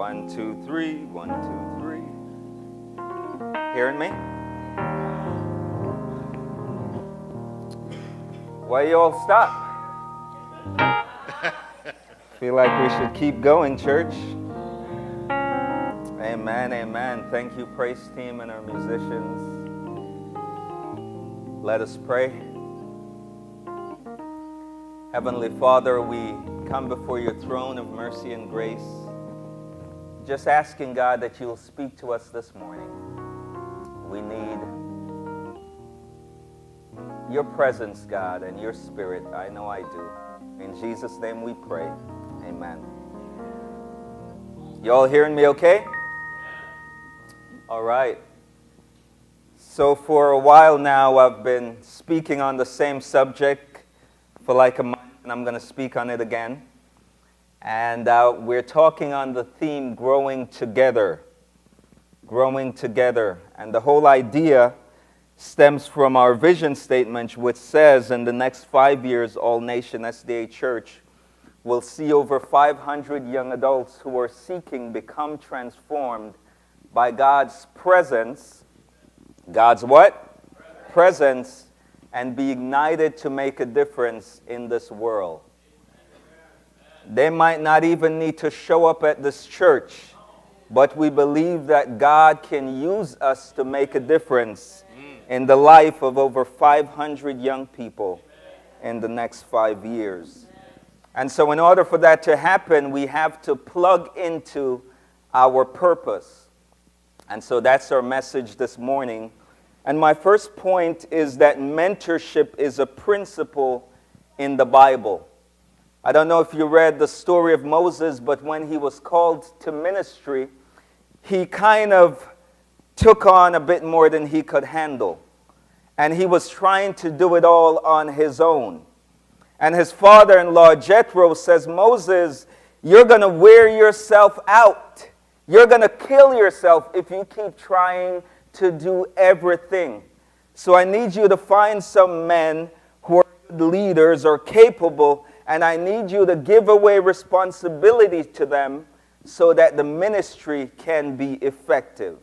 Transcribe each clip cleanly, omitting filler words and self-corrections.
1, 2, 3. 1, 2, 3. Hearing me? Why you all stop? Feel like we should keep going, church. Amen, amen. Thank you, praise team and our musicians. Let us pray. Heavenly Father, we come before your throne of mercy and grace, just asking, God, that you will speak to us this morning. We need your presence, God, and your spirit. I know I do. In Jesus' name we pray. Amen. You all hearing me okay? All right. So for a while now, I've been speaking on the same subject for like a month, and I'm going to speak on it again. And we're talking on the theme, growing together. Growing together. And the whole idea stems from our vision statement, which says in the next 5 years, All Nation SDA Church will see over 500 young adults who are seeking become transformed by God's presence. God's what? Presence, and be ignited to make a difference in this world. They might not even need to show up at this church, but we believe that God can use us to make a difference in the life of over 500 young people in the next 5 years. And so in order for that to happen, we have to plug into our purpose. And so that's our message this morning. And my first point is that mentorship is a principle in the Bible. I don't know if you read the story of Moses, but when he was called to ministry, he kind of took on a bit more than he could handle. And he was trying to do it all on his own. And his father-in-law, Jethro, says, Moses, you're going to wear yourself out. You're going to kill yourself if you keep trying to do everything. So I need you to find some men who are leaders or capable, and I need you to give away responsibility to them so that the ministry can be effective.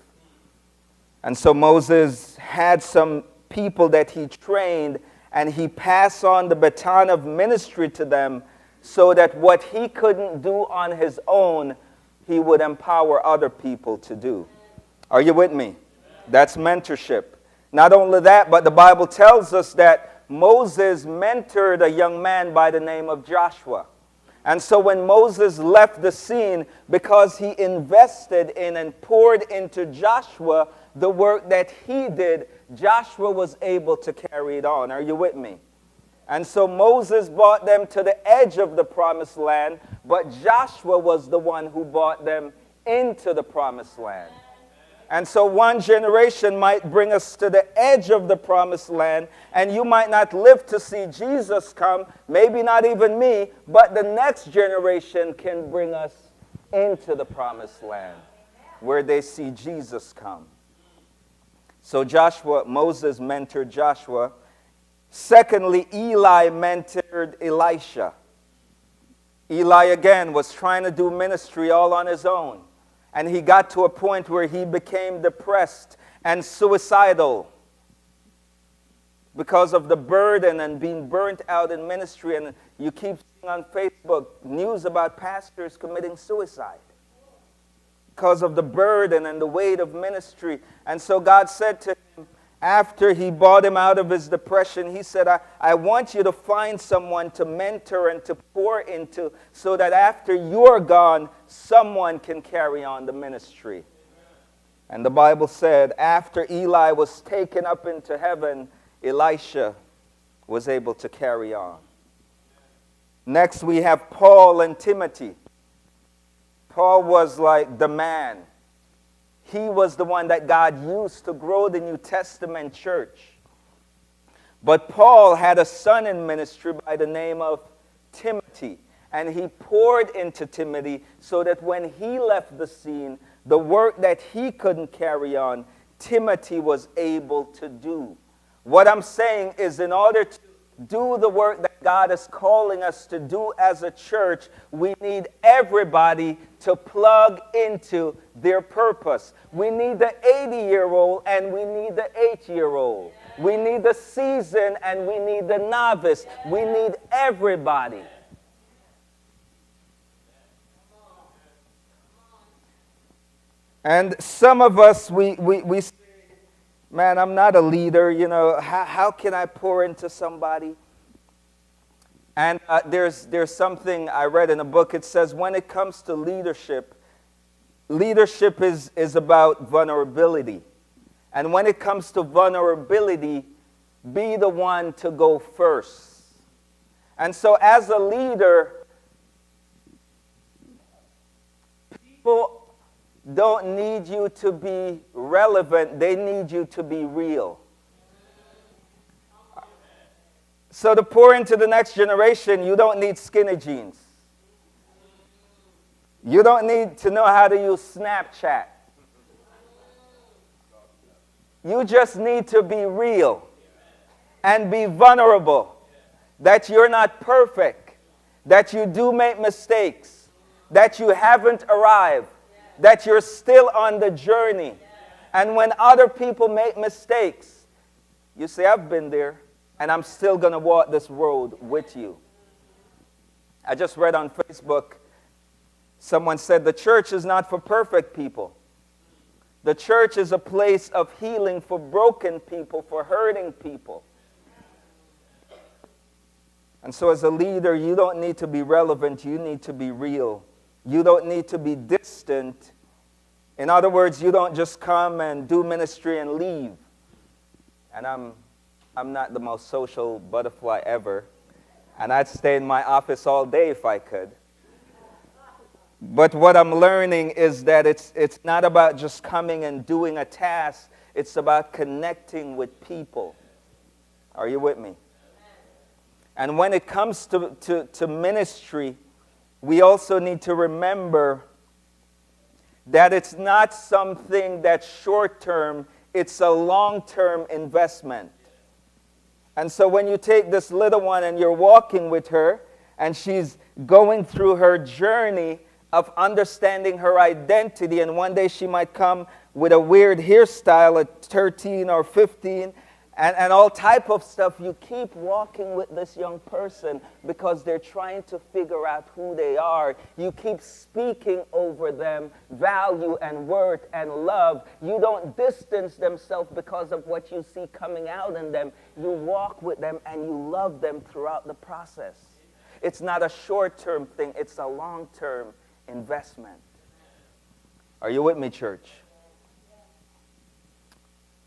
And so Moses had some people that he trained, and he passed on the baton of ministry to them so that what he couldn't do on his own, he would empower other people to do. Are you with me? That's mentorship. Not only that, but the Bible tells us that Moses mentored a young man by the name of Joshua. And so when Moses left the scene, because he invested in and poured into Joshua the work that he did, Joshua was able to carry it on. Are you with me? And so Moses brought them to the edge of the promised land, but Joshua was the one who brought them into the promised land. And so one generation might bring us to the edge of the promised land, and you might not live to see Jesus come, maybe not even me, but the next generation can bring us into the promised land where they see Jesus come. So Moses mentored Joshua. Secondly, Eli mentored Elisha. Eli again was trying to do ministry all on his own. And he got to a point where he became depressed and suicidal because of the burden and being burnt out in ministry. And you keep seeing on Facebook news about pastors committing suicide because of the burden and the weight of ministry. And so God said to him, after he brought him out of his depression, he said, I want you to find someone to mentor and to pour into so that after you're gone, someone can carry on the ministry. And the Bible said, after Eli was taken up into heaven, Elisha was able to carry on. Next, we have Paul and Timothy. Paul was like the man. He was the one that God used to grow the New Testament church. But Paul had a son in ministry by the name of Timothy. And he poured into Timothy so that when he left the scene, the work that he couldn't carry on, Timothy was able to do. What I'm saying is in order to do the work that God is calling us to do as a church, we need everybody to plug into their purpose. We need the 80-year-old and we need the 8-year-old. We need the seasoned and we need the novice. We need everybody. And some of us, we say, man, I'm not a leader, you know, how can I pour into somebody? And there's something I read in a book. It says when it comes to leadership, leadership is about vulnerability. And when it comes to vulnerability, be the one to go first. And so as a leader, people don't need you to be relevant. They need you to be real. So to pour into the next generation, you don't need skinny jeans. You don't need to know how to use Snapchat. You just need to be real and be vulnerable. That you're not perfect. That you do make mistakes. That you haven't arrived. That you're still on the journey. And when other people make mistakes, you say, I've been there, and I'm still going to walk this road with you. I just read on Facebook, someone said, the church is not for perfect people. The church is a place of healing for broken people, for hurting people. And so as a leader, you don't need to be relevant, you need to be real. You don't need to be distant. In other words, you don't just come and do ministry and leave. And I'm not the most social butterfly ever. And I'd stay in my office all day if I could. But what I'm learning is that it's not about just coming and doing a task. It's about connecting with people. Are you with me? And when it comes to ministry, we also need to remember that it's not something that's short-term, it's a long-term investment. And so when you take this little one and you're walking with her, and she's going through her journey of understanding her identity, and one day she might come with a weird hairstyle at 13 or 15, and all type of stuff. You keep walking with this young person because they're trying to figure out who they are. You keep speaking over them value and worth and love. You don't distance themselves because of what you see coming out in them. You walk with them and you love them throughout the process. It's not a short-term thing. It's a long-term investment. Are you with me, church?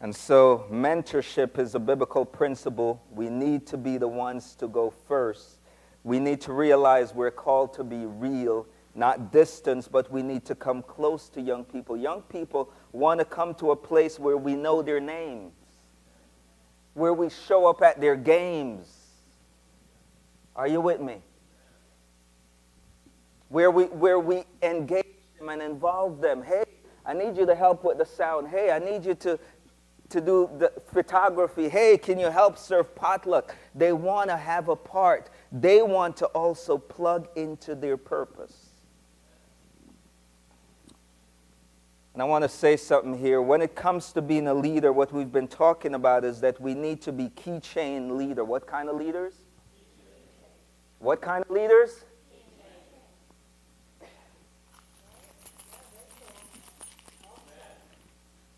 And so mentorship is a biblical principle. We need to be the ones to go first. We need to realize we're called to be real, not distance, but we need to come close to young people. Young people want to come to a place where we know their names, where we show up at their games. Are you with me? Where we engage them and involve them. Hey, I need you to help with the sound. Hey, I need you to do the photography. Hey, can you help serve potluck? They want to have a part. They want to also plug into their purpose. And I want to say something here. When it comes to being a leader, what we've been talking about is that we need to be keychain leader. What kind of leaders? What kind of leaders?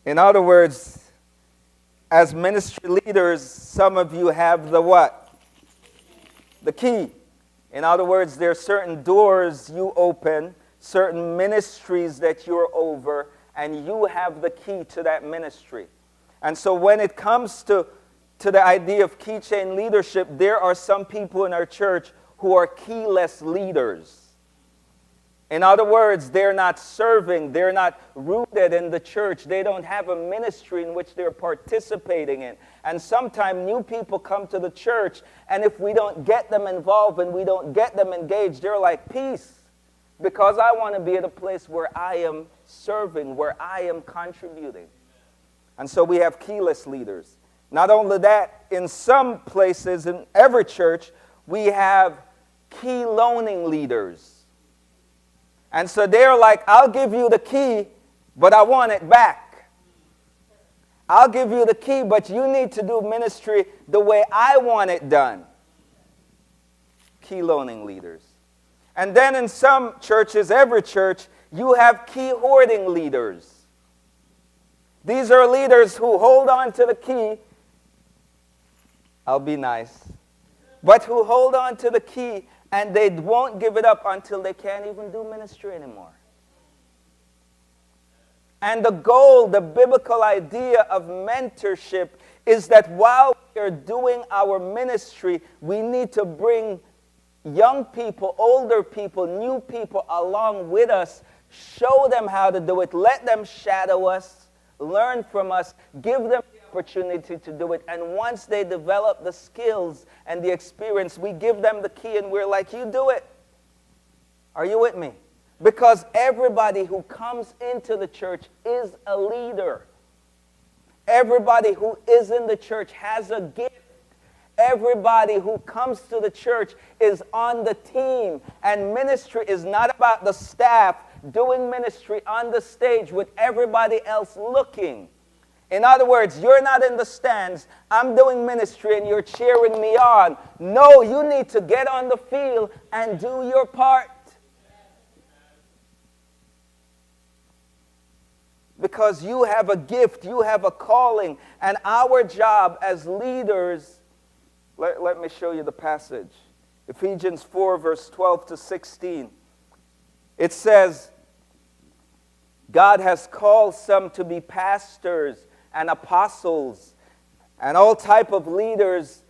In other words, as ministry leaders, some of you have the what? The key. In other words, there are certain doors you open, certain ministries that you're over, and you have the key to that ministry. And so when it comes to the idea of keychain leadership, there are some people in our church who are keyless leaders. In other words, they're not serving, they're not rooted in the church, they don't have a ministry in which they're participating in. And sometimes new people come to the church, and if we don't get them involved and we don't get them engaged, they're like, peace, because I want to be at a place where I am serving, where I am contributing. And so we have keyless leaders. Not only that, in some places, in every church, we have key loaning leaders. And so they're like, I'll give you the key, but I want it back. I'll give you the key, but you need to do ministry the way I want it done. Key loaning leaders. And then in some churches, every church, you have key hoarding leaders. These are leaders who hold on to the key. I'll be nice. But who hold on to the key and they won't give it up until they can't even do ministry anymore. And the goal, the biblical idea of mentorship is that while we are doing our ministry, we need to bring young people, older people, new people along with us, show them how to do it, let them shadow us, learn from us, give them the opportunity to do it. And once they develop the skills and the experience, we give them the key and we're like, you do it. Are you with me? Because everybody who comes into the church is a leader. Everybody who is in the church has a gift. Everybody who comes to the church is on the team. And ministry is not about the staff doing ministry on the stage with everybody else looking. In other words, you're not in the stands, I'm doing ministry and you're cheering me on. No, you need to get on the field and do your part. Because you have a gift, you have a calling, and our job as leaders, let me show you the passage. Ephesians 4, verse 12 to 16. It says, God has called some to be pastors and apostles and all type of leaders.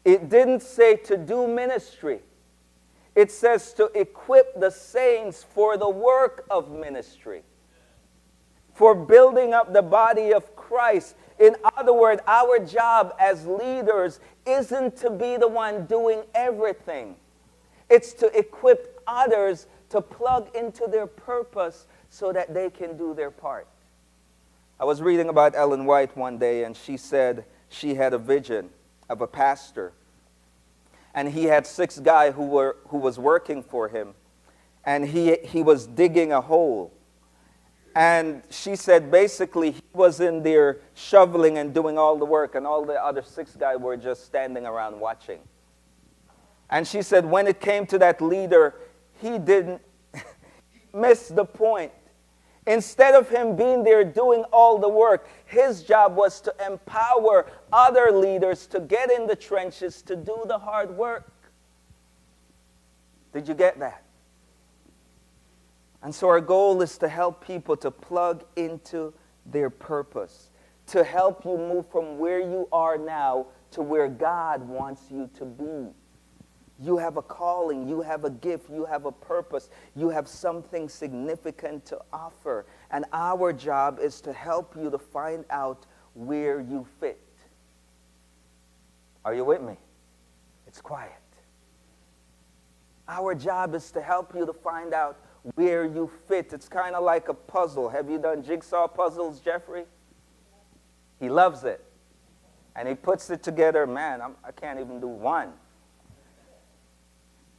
It didn't say to do ministry. It says to equip the saints for the work of ministry, for building up the body of Christ. In other words, our job as leaders isn't to be the one doing everything. It's to equip others to plug into their purpose so that they can do their part. I was reading about Ellen White one day, and she said she had a vision of a pastor. And he had 6 guys who was working for him. And he was digging a hole. And she said basically he was in there shoveling and doing all the work, and all the other 6 guys were just standing around watching. And she said when it came to that leader, he didn't miss the point. Instead of him being there doing all the work, his job was to empower other leaders to get in the trenches to do the hard work. Did you get that? And so our goal is to help people to plug into their purpose, to help you move from where you are now to where God wants you to be. You have a calling, you have a gift, you have a purpose, you have something significant to offer. And our job is to help you to find out where you fit. Are you with me? It's quiet. Our job is to help you to find out where you fit. It's kind of like a puzzle. Have you done jigsaw puzzles, Jeffrey? He loves it. And he puts it together. Man, I can't even do one.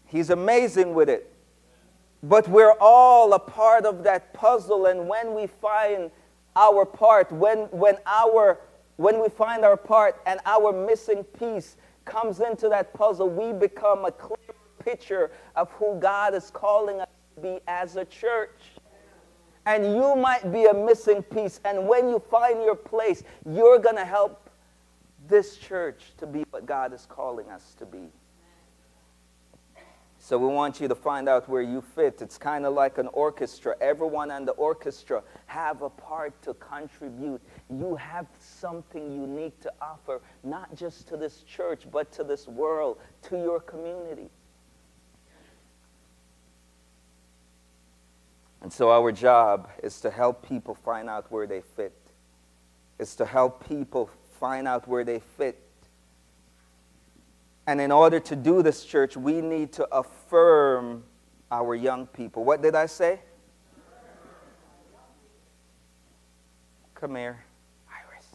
He's amazing with it. But we're all a part of that puzzle, and when we find our part, when we find our part and our missing piece comes into that puzzle, we become a clear picture of who God is calling us to be as a church. And you might be a missing piece, and when you find your place, you're going to help this church to be what God is calling us to be. So we want you to find out where you fit. It's kind of like an orchestra. Everyone in the orchestra have a part to contribute. You have something unique to offer, not just to this church, but to this world, to your community. And so our job is to help people find out where they fit. It's to help people find out where they fit. And in order to do this, church, we need to affirm our young people. What did I say? Come here, Iris.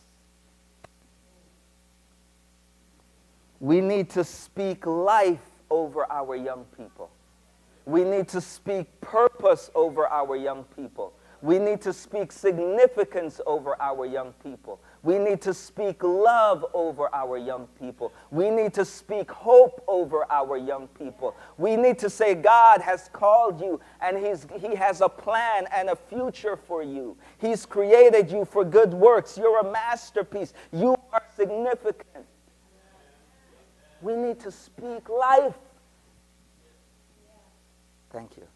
We need to speak life over our young people. We need to speak purpose over our young people. We need to speak significance over our young people. We need to speak love over our young people. We need to speak hope over our young people. We need to say, God has called you and He has a plan and a future for you. He's created you for good works. You're a masterpiece. You are significant. We need to speak life. Thank you.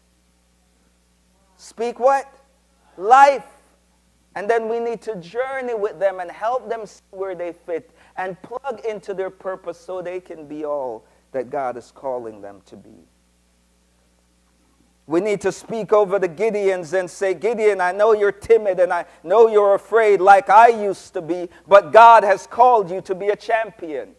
Speak what? Life. And then we need to journey with them and help them see where they fit and plug into their purpose so they can be all that God is calling them to be. We need to speak over the Gideons and say, Gideon, I know you're timid and I know you're afraid like I used to be, but God has called you to be a champion.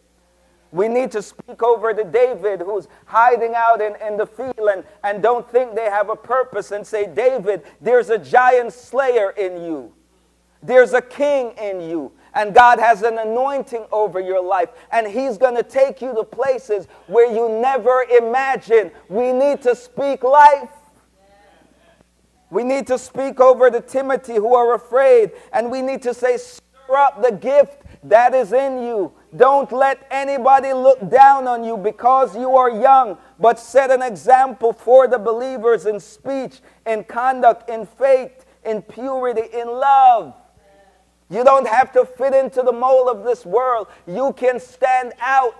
We need to speak over the David who's hiding out in the field and don't think they have a purpose and say, David, there's a giant slayer in you. There's a king in you. And God has an anointing over your life. And He's going to take you to places where you never imagined. We need to speak life. We need to speak over the Timothy who are afraid. And we need to say, stir up the gift that is in you. Don't let anybody look down on you because you are young, but set an example for the believers in speech, in conduct, in faith, in purity, in love. You don't have to fit into the mold of this world. You can stand out.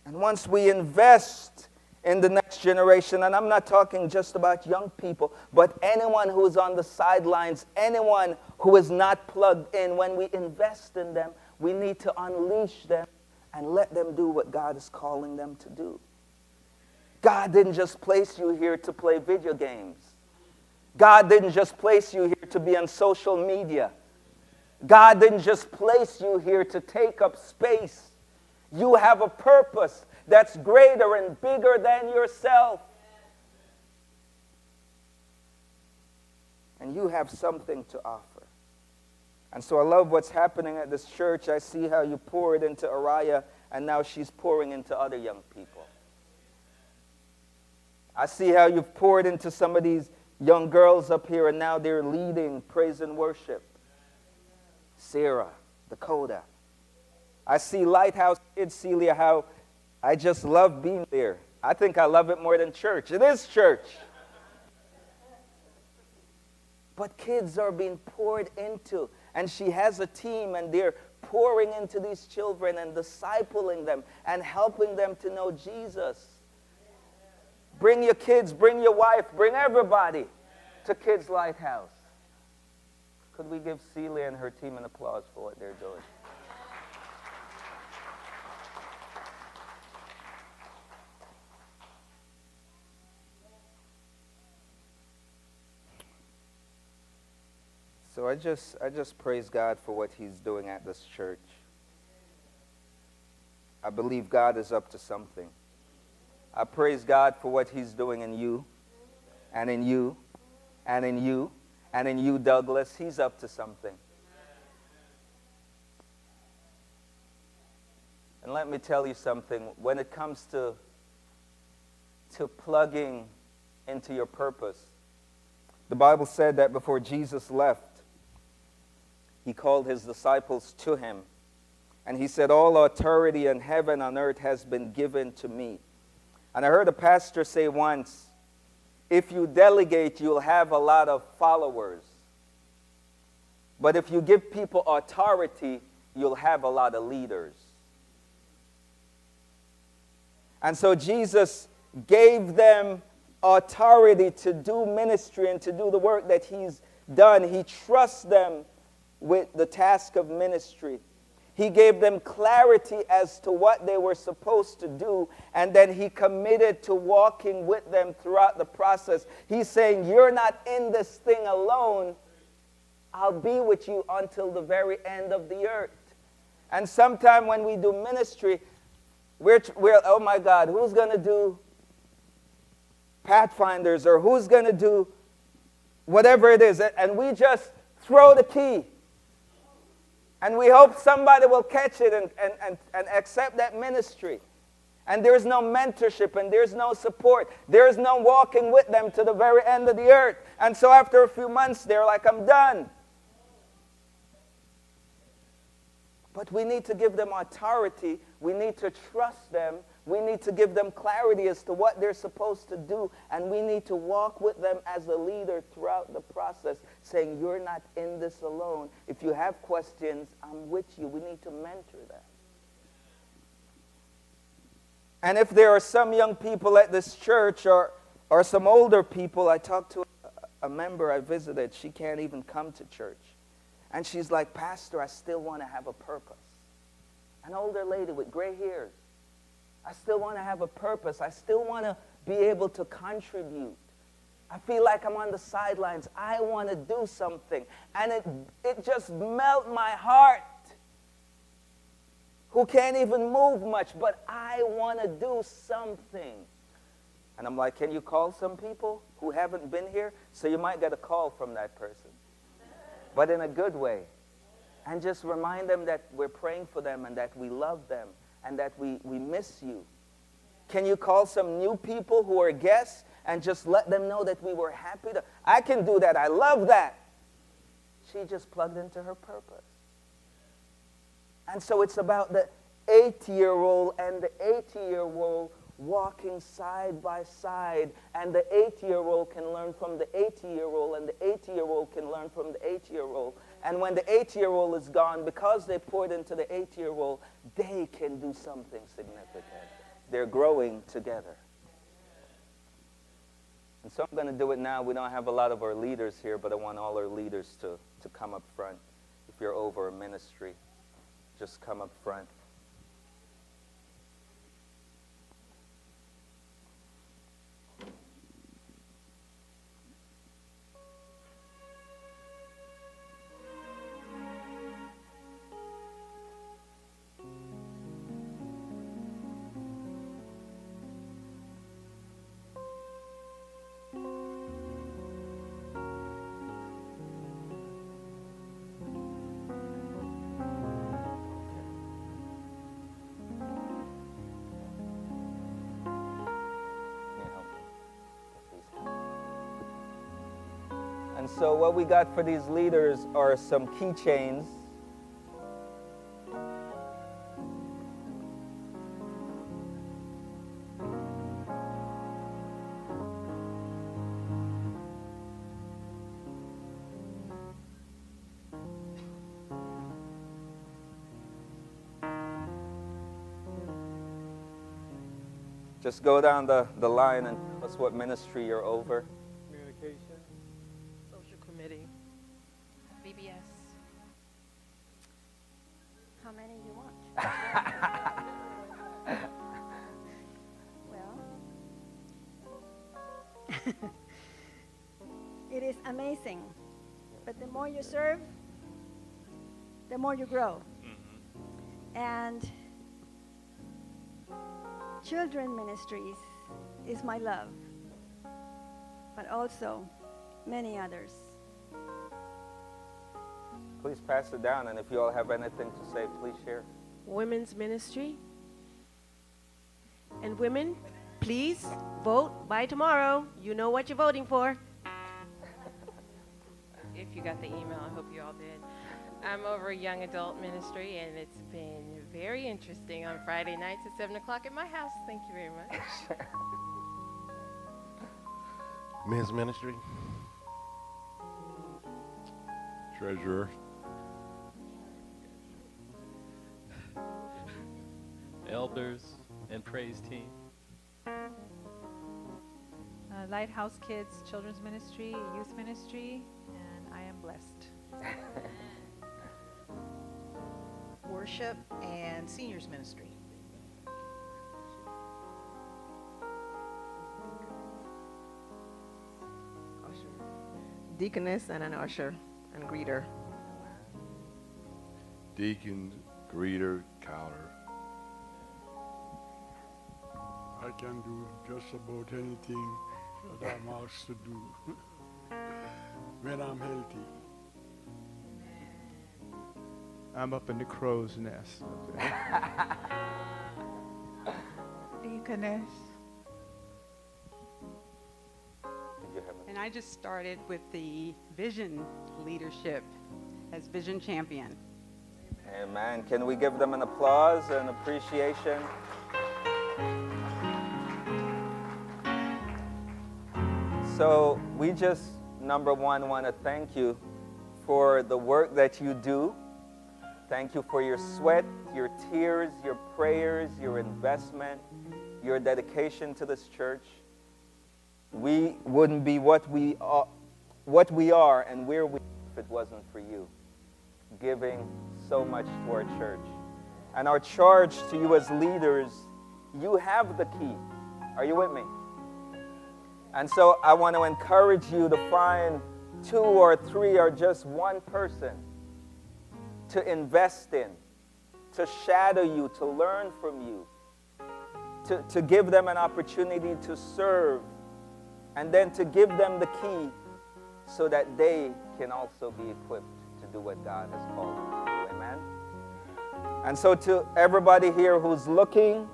And once we invest in the next generation, and I'm not talking just about young people, but anyone who is on the sidelines, anyone who is not plugged in, when we invest in them, we need to unleash them and let them do what God is calling them to do. God didn't just place you here to play video games. God didn't just place you here to be on social media. God didn't just place you here to take up space. You have a purpose that's greater and bigger than yourself. And you have something to offer. And so I love what's happening at this church. I see how you poured into Araya, and now she's pouring into other young people. I see how you've poured into some of these young girls up here, and now they're leading praise and worship. Sarah, Dakota. I see Lighthouse Kids, Celia, how I just love being there. I think I love it more than church. It is church. But kids are being poured into. And she has a team, and they're pouring into these children and discipling them and helping them to know Jesus. Bring your kids, bring your wife, bring everybody to Kids Lighthouse. Could we give Celia and her team an applause for what they're doing? So I just praise God for what He's doing at this church. I believe God is up to something. I praise God for what He's doing in you, and in you, and in you, and in you, Douglas. He's up to something. And let me tell you something. When it comes to plugging into your purpose, the Bible said that before Jesus left, He called His disciples to Him. And He said, all authority in heaven and earth has been given to me. And I heard a pastor say once, if you delegate, you'll have a lot of followers. But if you give people authority, you'll have a lot of leaders. And so Jesus gave them authority to do ministry and to do the work that He's done. He trusts them with the task of ministry. He gave them clarity as to what they were supposed to do, and then He committed to walking with them throughout the process. He's saying, you're not in this thing alone. I'll be with you until the very end of the earth. And sometime when we do ministry, we're oh my God, who's going to do Pathfinders, or who's going to do whatever it is? And we just throw the key. And we hope somebody will catch it and accept that ministry. And there's no mentorship and there's no support. There's no walking with them to the very end of the earth. And so after a few months, they're like, I'm done. But we need to give them authority. We need to trust them. We need to give them clarity as to what they're supposed to do. And we need to walk with them as a leader throughout the process, saying, you're not in this alone. If you have questions, I'm with you. We need to mentor them. And if there are some young people at this church or some older people, I talked to a member I visited. She can't even come to church. And she's like, Pastor, I still want to have a purpose. An older lady with gray hairs. I still want to have a purpose. I still want to be able to contribute. I feel like I'm on the sidelines. I want to do something. And it just melts my heart. Who can't even move much, but I want to do something. And I'm like, can you call some people who haven't been here? So you might get a call from that person. But in a good way. And just remind them that we're praying for them and that we love them and that we miss you. Can you call some new people who are guests and just let them know that we were happy? I can do that. I love that. She just plugged into her purpose. And so it's about the 80-year-old and the 80-year-old walking side by side. And the 80-year-old can learn from the 80-year-old, and the 80-year-old can learn from the 80-year-old. And when the 80-year-old is gone, because they poured into the 80-year-old, they can do something significant. They're growing together. And so I'm going to do it now. We don't have a lot of our leaders here, but I want all our leaders to come up front. If you're over a ministry, just come up front. And so what we got for these leaders are some keychains. Just go down the line and tell us what ministry you're over. Communication. Social committee. VBS. How many you want? Well, it is amazing. But the more you serve, the more you grow. And children ministries is my love, but also many others. Please pass it down, and if you all have anything to say, please share. Women's ministry. And women, please vote by tomorrow. You know what you're voting for. If you got the email, I hope you all did. I'm over young adult ministry, and it's been very interesting on Friday nights at 7 o'clock at my house. Thank you very much. Men's ministry. Treasurer. Elders and praise team. Lighthouse Kids Children's Ministry, Youth Ministry, and I am blessed. Worship and seniors ministry. Deaconess and an usher and greeter. Deacon, greeter, counter. I can do just about anything that I'm asked to do when I'm healthy. I'm up in the crow's nest. Deaconess. Did you have a- And I just started with the vision leadership as vision champion. Amen. Can we give them an applause and appreciation? So we just, number one, want to thank you for the work that you do. Thank you for your sweat, your tears, your prayers, your investment, your dedication to this church. We wouldn't be what we are and where we are if it wasn't for you giving so much to our church. And our charge to you as leaders, you have the key. Are you with me? And so I want to encourage you to find 2 or 3 or just one person to invest in, to shadow you, to learn from you, to give them an opportunity to serve, and then to give them the key so that they can also be equipped to do what God has called them to do. Amen? And so to everybody here who's looking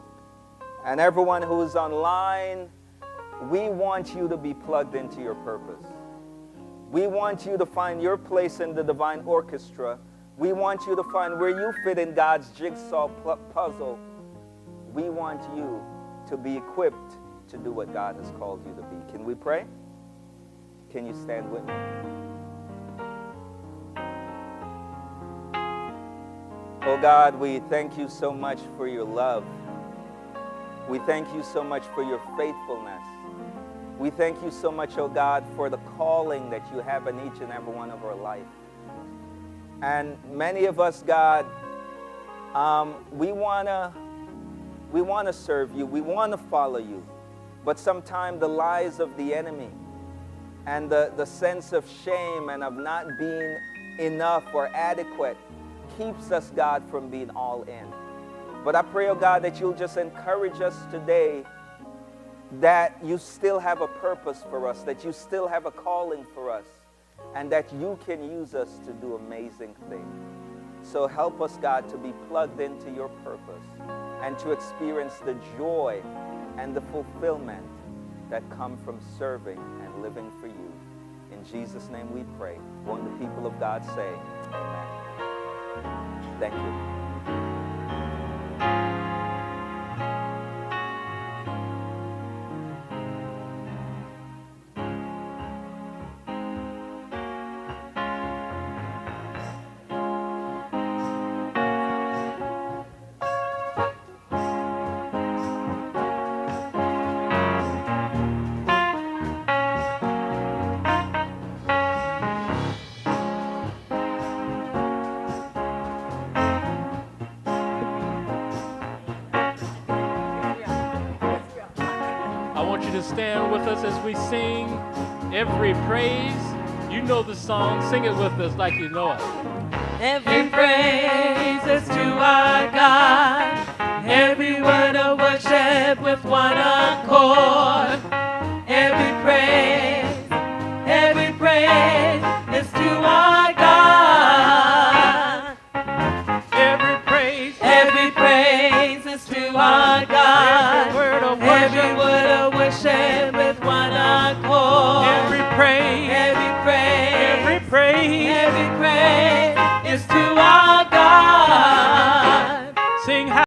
and everyone who's online, we want you to be plugged into your purpose. We want you to find your place in the divine orchestra. We want you to find where you fit in God's jigsaw puzzle. We want you to be equipped to do what God has called you to be. Can we pray? Can you stand with me? Oh God, we thank you so much for your love. We thank you so much for your faithfulness. We thank you so much, oh God, for the calling that you have in each and every one of our life. And many of us, God, we want to serve you. We want to follow you. But sometimes the lies of the enemy and the sense of shame and of not being enough or adequate keeps us, God, from being all in. But I pray, oh God, that you'll just encourage us today that you still have a purpose for us, that you still have a calling for us, and that you can use us to do amazing things. So help us, God, to be plugged into your purpose and to experience the joy and the fulfillment that come from serving and living for you. In Jesus' name we pray. Won't the people of God say, amen. Thank you. Stand with us as we sing every praise. You know the song. Sing it with us like you know it. Every praise is to our God. Every word of worship with one accord.